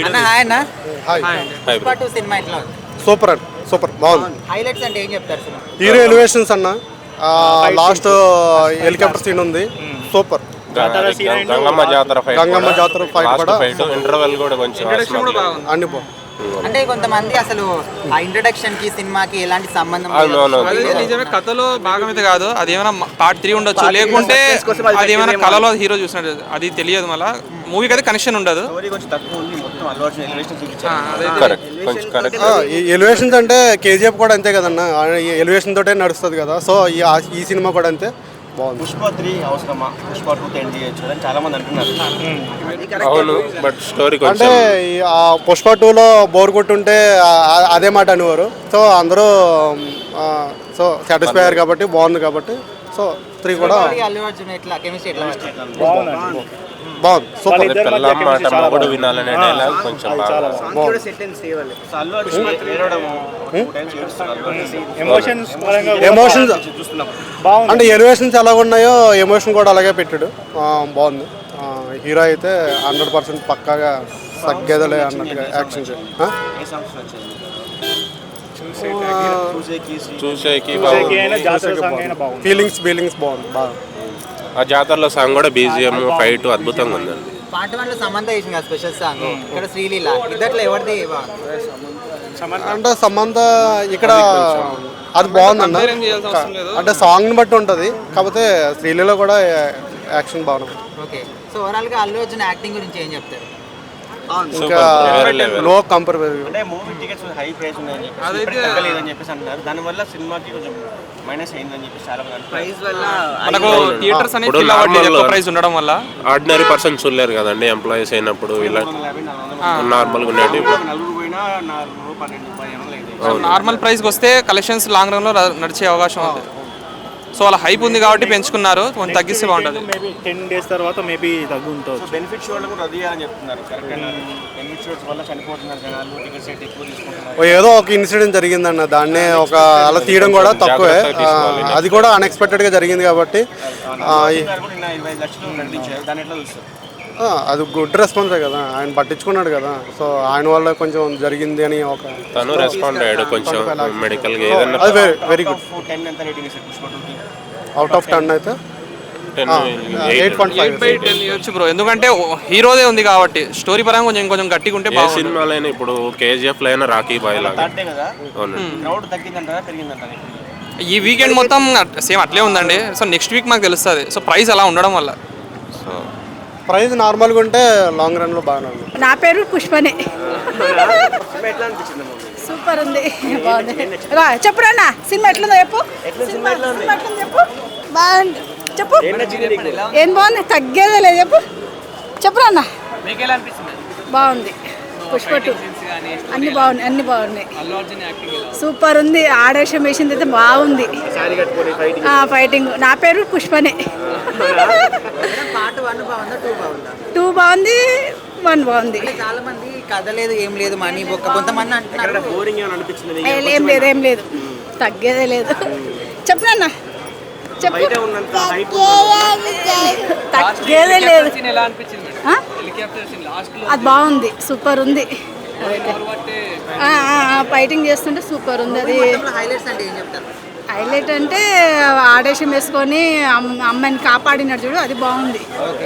అన్న హాయ్ అన్న. Hi. Pushpa 2 cinema ఎట్లా ఉంది? సూపర్ అండి, సూపర్ బాగుంది. హైలైట్స్ అంటే ఏం చెప్తారు సినిమా? హీరో ఎలివేషన్స్ అన్న, లాస్ట్ హెలికాప్టర్ సీన్ ఉంది, సూపర్. గంగమ్మ జాతర ఫైట్ కూడా ఇంటర్వెల్ కూడా కొంచెం అన్ని అంటే కొంతమంది అసలు ఆ ఇంట్రడక్షన్ కి సినిమాకి ఎలాంటి సంబంధం అది నిజమే, కథలో భాగం అయితే కాదు. అది ఏమైనా పార్ట్ 3 ఉండొచ్చు, లేకుంటే అది ఏమైనా కళలో హీరో చూసినట్టు అది తెలియదు. మళ్ళీ మూవీకి అయితే కనెక్షన్ ఉండదు. ఎలివేషన్స్ అంటే కేజీఎఫ్ కూడా అంతే కదన్న, ఎలివేషన్ తోటే నడుస్తుంది కదా. సో ఈ సినిమా కూడా అంతే బాగుంది. పుష్ప 3 అవసరమా, పుష్ప 2 ఎండ్ చేయొచ్చు అని చాలా మంది అంటున్నారు. బట్ స్టోరీ అంటే ఆ పుష్ప 2లో బోర్ కొట్టుంటే అదే మాట అనేవారు. సో అందరూ సాటిస్ఫై అయ్యారు కాబట్టి బాగుంది కాబట్టి. సో 3 కూడా అల్లు అర్జున్ ఎట్లా కెమిస్ట్రీ ఎట్లా బాగుంది, సూపర్. కూడా వినాలనే డైలాగ్ కొంచెం ఎమోషన్స్ అంటే ఎలివేషన్స్ ఎలా ఉన్నాయో ఎమోషన్ కూడా అలాగే పెట్టాడు, బాగుంది. హీరో అయితే 100% పక్కాగా తగ్గేదలే అన్నట్టుగా యాక్షన్ ఫీలింగ్స్ బాగుంది బాగా. ఆ జాతరలో సాంగ్ కూడా బీజిఎం ఫైట్ అద్భుతంగా ఉందండి. పార్ట్ 1 లో సమంత చేసిన స్పెషల్ సాంగ్, ఇక్కడ శ్రీలీల, ఇద్దట్లో ఎవరిది అంటే సమంత ఇక్కడ అది బాగుందన్న. అంటే సాంగ్ని బట్టి ఉంటుంది, కాకపోతే శ్రీలీల కూడా యాక్షన్ బాగుంది. ఓకే. సో ఓవరాల్ గా అల్లు అర్జున్ యాక్టింగ్ గురించి ఏం చెప్తారు? ఇంకా లో కంపేర్ అంటే మూవీ టికెట్స్ హై ప్రైస్ ఉన్నాయని చెప్పి తగ్గలేదని చెప్పేసి అంటున్నారు. దానివల్ల సినిమాకి కొంచెం మైనస్ అయిందని చెప్పి చాలా మంది ప్రైస్ వల్ల మనకు థియేటర్స్ అనేది ఫిల్ అవ్వట్లేదు ఎక్కువ ప్రైస్ ఉండడం వల్ల. ఆర్డినరీ పర్సన్ చూడలేరు కదండి, ఎంప్లాయీస్ అయినప్పుడు ఇలా నార్మల్గా ఉండేది. నార్మల్ ప్రైస్కి వస్తే కలెక్షన్స్ లాంగ్ రన్లో నడిచే అవకాశం ఉంది. సో అలా హైప్ ఉంది కాబట్టి పెంచుకున్నారు, కొంచెం తగ్గిస్తే బాగుంటుంది. మేబీ 10 days తర్వాత మేబీ తగ్గుంటుంది. బెనిఫిట్ షోలు కూడా రద్దు చేయాలని చెప్తున్నారు. బెనిఫిట్ షోస్ వల్ల చనిపోతున్నారు జనాలు, టికెట్స్ రేట్ ఎక్కువ తీసుకుంటున్నారు. ఏదో ఒక ఇన్సిడెంట్ జరిగిందన్న, దాన్నే ఒక అలా తీయడం కూడా తక్కువే. అది కూడా అన్ఎక్స్పెక్టెడ్గా జరిగింది కాబట్టి 25 లక్షలు నడిపించారు. దాని ఎట్లా చూస్తారు? అది గుడ్ రెస్పాన్సే కదా, ఆయన పట్టించుకున్నాడు కదా. సో ఆయన వల్ల కొంచెం జరిగింది అని ఒక తను రెస్పాండ్ అయ్యాడు కొంచెం మెడికల్గా ఏదైనా. అది వెరీ గుడ్. 10 ఎంత రేటింగ్ ఇస్తారు పుష్ప 2కి? అవుట్ ఆఫ్ 10 అయితే 8/10 ఇవ్వచ్చు బ్రో, ఎందుకంటే హీరోదే ఉంది కాబట్టి. స్టోరీ పరంగా కొంచెం గట్టిగా ఉంటే బాగుంది. సినిమాలైనా ఇప్పుడు KGF లో అయినా రాకీ బాయ్ లాగా క్రౌడ్ తగ్గిందంటారా పెరిగిందంటారా? ఈ వీకెండ్ మొత్తం సేమ్ అట్లే ఉందండి. సో నెక్స్ట్ వీక్ మాకు తెలుస్తుంది. సో ప్రైస్ అలా ఉండడం వల్ల. సో ప్రైస్ నార్మల్గా ఉంటే లాంగ్ రన్లో బాగానే ఉంది. నా పేరు పుష్పనే. సూపర్ ఉంది, బాగుంది. చెప్పురా అన్న, సినిమా ఎట్లుందో చెప్పు. సినిమా ఎట్లుందో చెప్పు. బాగుంది చెప్పు. ఏం బాగుంది, తగ్గేదే లేదు చెప్పు. చెప్పురా అన్న. బాగుంది పుష్ప 2 అన్ని బాగున్నాయి. సూపర్ ఉంది. ఆడేషం వేసింది అయితే బాగుంది. ఫైటింగ్. నా పేరు పుష్పనే. పార్ట్ 1 బాగుందా 2 బాగుందా? 2 బాగుంది, 1 బాగుంది. చాలా మంది కథ లేదు ఏం లేదు మనీ బొక్క, కొంతమంది అంటున్నారు బోరింగ్ ఏమైనా అనిపించింది? ఏం లేదు తగ్గేదే లేదు. చెప్పు నాన్న చెప్పు. తగ్గేదే లేదు. అది బాగుంది, సూపర్ ఉంది. ఫైటింగ్ చేస్తుంటే సూపర్ ఉంది. అది హైలైట్స్ అంటే ఏం చెప్తారు? హైలైట్ అంటే ఆడేషం వేసుకొని అమ్మాయిని కాపాడినాడు చూడు, అది బాగుంది.